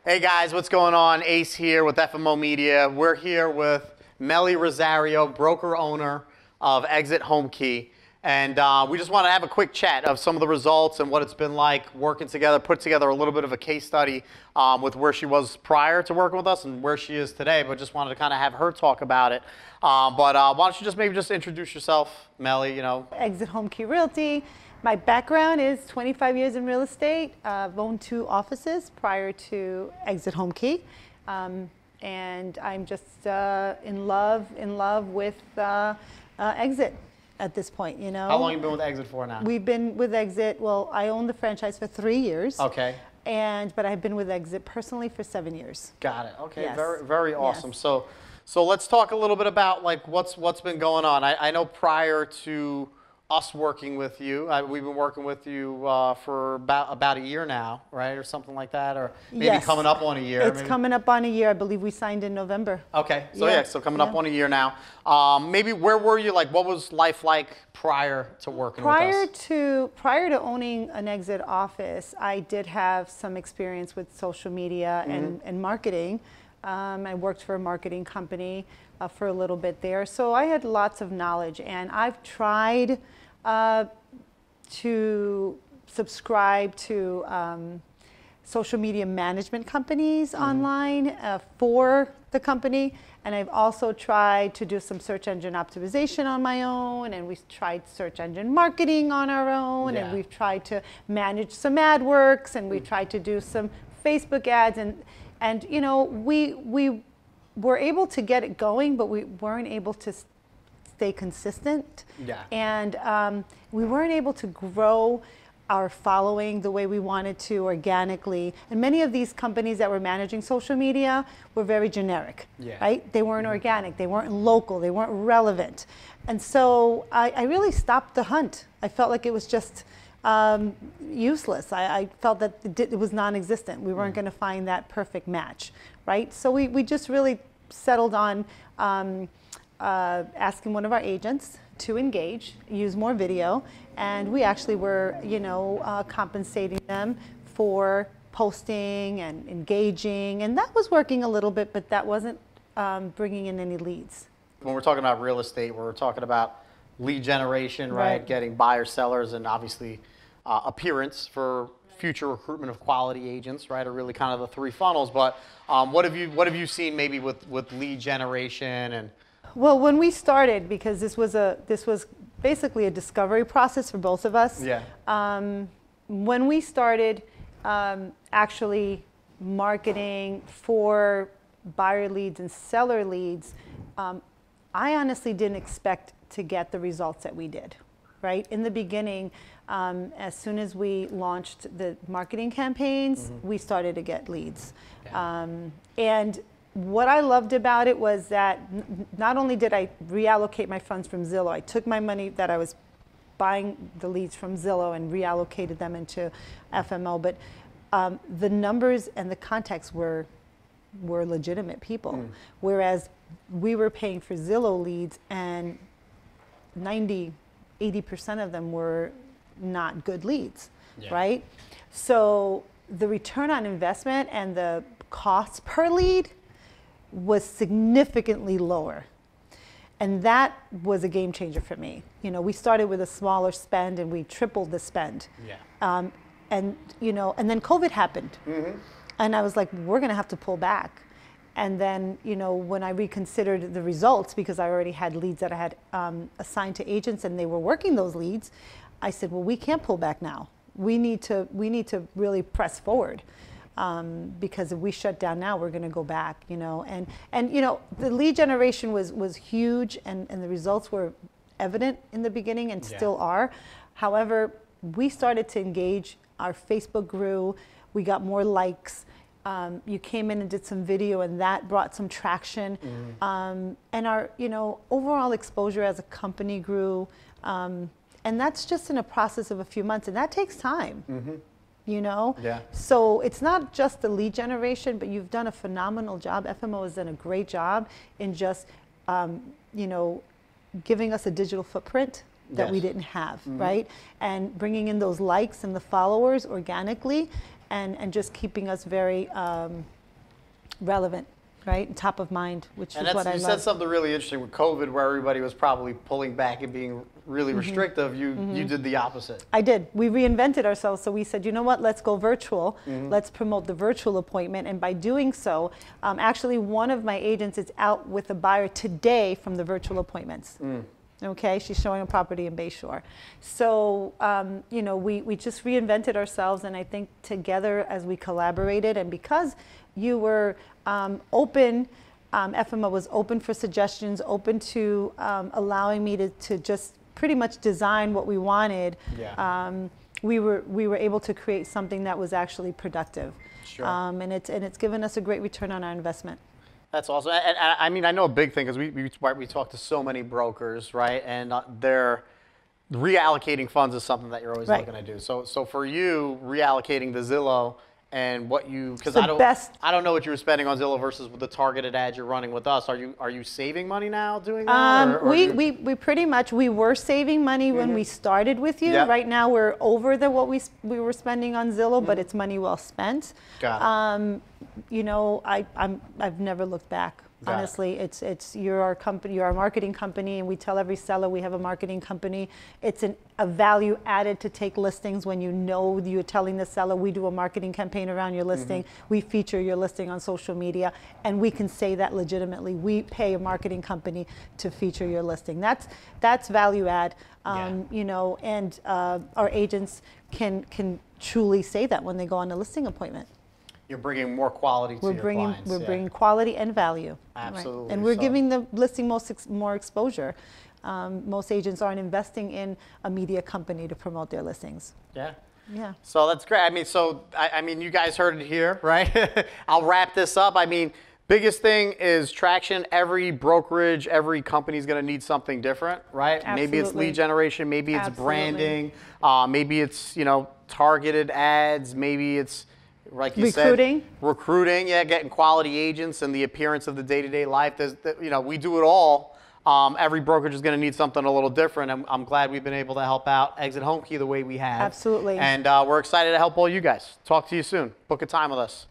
Hey guys, what's going on? Ace here with FMO Media. We're here with Melly Rosario, broker owner of Exit Home Key. And we just want to have a quick chat of some of the results and what it's been like working together, put together a little bit of a case study with where she was prior to working with us and where she is today, but just wanted to kind of have her talk about it. Why don't you maybe just introduce yourself, Melly, Exit Home Key Realty. My background is 25 years in real estate. I've owned 2 offices prior to Exit Home Key. And I'm just in love with Exit at this point, How long have you been with Exit for now? We've been with Exit, well, I owned the franchise for 3 years. Okay. But I've been with Exit personally for 7 years. Got it. Okay, Yes. very awesome. Yes. So let's talk a little bit about like what's been going on. I know prior to us working with you, we've been working with you for about a year now, right, or something like that, or maybe Yes. coming up on a year. It's coming up on a year. I believe we signed in November. Okay, so coming up on a year now. Maybe where were you? Like, what was life like prior to working with us? Prior to owning an Exit office, I did have some experience with social media and marketing. I worked for a marketing company for a little bit there, so I had lots of knowledge, and I've tried to subscribe to social media management companies online for the company, and I've also tried to do some search engine optimization on my own, and we've tried search engine marketing on our own, and we've tried to manage some AdWorks, and we've tried to do some Facebook ads, and we were able to get it going, but we weren't able to stay consistent. Yeah. And we weren't able to grow our following the way we wanted to organically. And many of these companies that were managing social media were very generic, right? They weren't organic, they weren't local, they weren't relevant. And so I really stopped the hunt. I felt like it was just useless. I felt that it was non-existent. We weren't going to find that perfect match, right? So we just really settled on asking one of our agents to engage, use more video, and we actually were, compensating them for posting and engaging, and that was working a little bit, but that wasn't bringing in any leads. When we're talking about real estate, we're talking about lead generation, right? Getting buyers, sellers, and obviously appearance for future recruitment of quality agents, right? Are really kind of the 3 funnels. But what have you seen maybe with lead generation and? Well, when we started, because this was basically a discovery process for both of us. Yeah. When we started actually marketing for buyer leads and seller leads, I honestly didn't expect to get the results that we did, right? In the beginning, as soon as we launched the marketing campaigns, we started to get leads. Yeah. And what I loved about it was that not only did I reallocate my funds from Zillow, I took my money that I was buying the leads from Zillow and reallocated them into FMO, but the numbers and the contacts were legitimate people, whereas we were paying for Zillow leads and 80% of them were not good leads, right? So the return on investment and the cost per lead was significantly lower. And that was a game changer for me. We started with a smaller spend and we tripled the spend. Yeah. And then COVID happened. And I was like, we're gonna have to pull back. And then, when I reconsidered the results, because I already had leads that I had assigned to agents and they were working those leads, I said, well, we can't pull back now. We need to really press forward. Because if we shut down now, we're going to go back, and the lead generation was huge, and the results were evident in the beginning and still are. However, we started to engage. Our Facebook grew. We got more likes. You came in and did some video, and that brought some traction. And our overall exposure as a company grew. And that's just in a process of a few months, and that takes time. Yeah. So it's not just the lead generation, but you've done a phenomenal job. FMO has done a great job in just, giving us a digital footprint that we didn't have, right? And bringing in those likes and the followers organically, and just keeping us very relevant, right? And top of mind, which is what I love. You said something really interesting with COVID, where everybody was probably pulling back and being really restrictive. You did the opposite. I did. We reinvented ourselves. So we said, you know what, let's go virtual. Let's promote the virtual appointment. And by doing so, actually one of my agents is out with a buyer today from the virtual appointments. Okay, she's showing a property in Bayshore. So, you know, we just reinvented ourselves, and I think together as we collaborated, and because you were open, FMO was open for suggestions, open to allowing me to just pretty much design what we wanted. We were able to create something that was actually productive. Sure. And it's given us a great return on our investment. That's awesome. And I mean, I know a big thing, because we talk to so many brokers, right? And they're reallocating funds is something that you're always looking to do. So for you, reallocating the Zillow and what you, because I don't know what you were spending on Zillow versus the targeted ads you're running with us. Are you saving money now doing that? We pretty much, we were saving money when we started with you. Right now we're over what we were spending on Zillow, but it's money well spent. Got it. You know, I've never looked back. Honestly, you're our company, you're our marketing company, and we tell every seller we have a marketing company. It's a value added to take listings when you know you're telling the seller we do a marketing campaign around your listing. We feature your listing on social media, and we can say that legitimately. We pay a marketing company to feature your listing. That's value add. You know, and our agents can truly say that when they go on a listing appointment. You're bringing more quality to your clients. We're bringing quality and value. Absolutely. Right? And we're giving the listing more exposure. Most agents aren't investing in a media company to promote their listings. Yeah. Yeah. So that's great. I mean, you guys heard it here, right? I'll wrap this up. I mean, biggest thing is traction. Every brokerage, every company is going to need something different, right? Absolutely. Maybe it's lead generation, maybe it's branding, maybe it's, you know, targeted ads, maybe it's, like you said, recruiting, getting quality agents and the appearance of the day-to-day life. You know, we do it all. Every brokerage is going to need something a little different. I'm glad we've been able to help out Exit Home Key the way we have. Absolutely. And we're excited to help all you guys. Talk to you soon. Book a time with us.